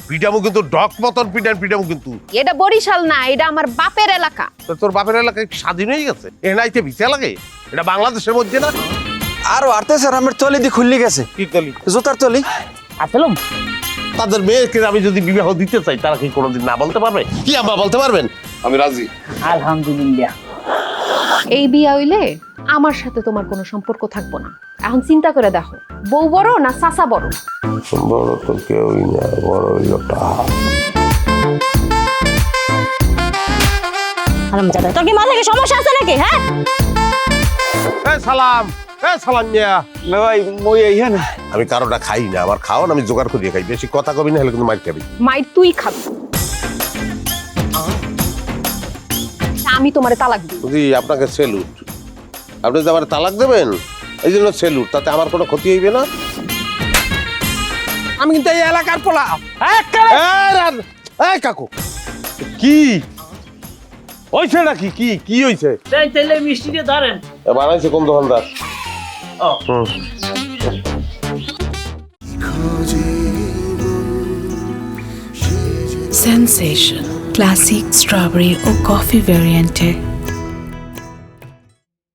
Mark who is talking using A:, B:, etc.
A: পিটামু কিন্তু ডক মতন পিটামু কিন্তু।
B: এটা বরিশাল না, এটা আমার বাপের এলাকা।
A: তো তোর বাপের এলাকায় স্বাধীন হয়ে গেছে, এ নাইতে ভিসা লাগে? এটা বাংলাদেশের মধ্যে না।
C: আরো আরতে স্যার আমার তলি দিয়ে খুললি গেছে।
A: কি তলি?
C: জুতার তলি।
D: আসলাম
A: তাদের মেয়েকে আমি যদি বিবাহ দিতে চাই, তারা কি কোনোদিন না বলতে পারবে? কি আম্মা বলতে পারবেন? আমি রাজি।
D: আলহামদুলিল্লাহ।
B: এই বিয়া হইলে আমার সাথে তোমার কোনো সম্পর্ক থাকবো না। এখন চিন্তা করে দেখো, বউ বড় না চাচা বড়?
A: বড় তো কেউই না, বড় হইলো টাহা।
E: হারামজাদা, তোর কি মাথায় কি সমস্যা আছে নাকি? হ্যাঁ,
A: সালাম নিয়া।
C: না ভাই মই এইখানে।
A: আমি কারোটা খাই না, আমার খাওয়ান আমি জোগাড় করিয়ে খাই। বেশি কথা কবি না, হলে কিন্তু মার খাবি।
B: মায়ের তুই খাবি। আমি তোমারে তালাক দিই।
A: জি, আপনাকে সেলুট। আপনি যে আমার তালাক দেবেন, এই জন্য সেলুট। তাতে আমার কোনো ক্ষতি হইবে না।
C: আমি কিন্তু এই এলাকার পোলা।
A: এই কাকু, কি হইছে নাকি? কি হইছে?
D: তাইলে মিষ্টিটা ধরেন।
A: বানাইছে কোন দোকানদার?
D: ও
F: Sensation, classic strawberry or coffee variant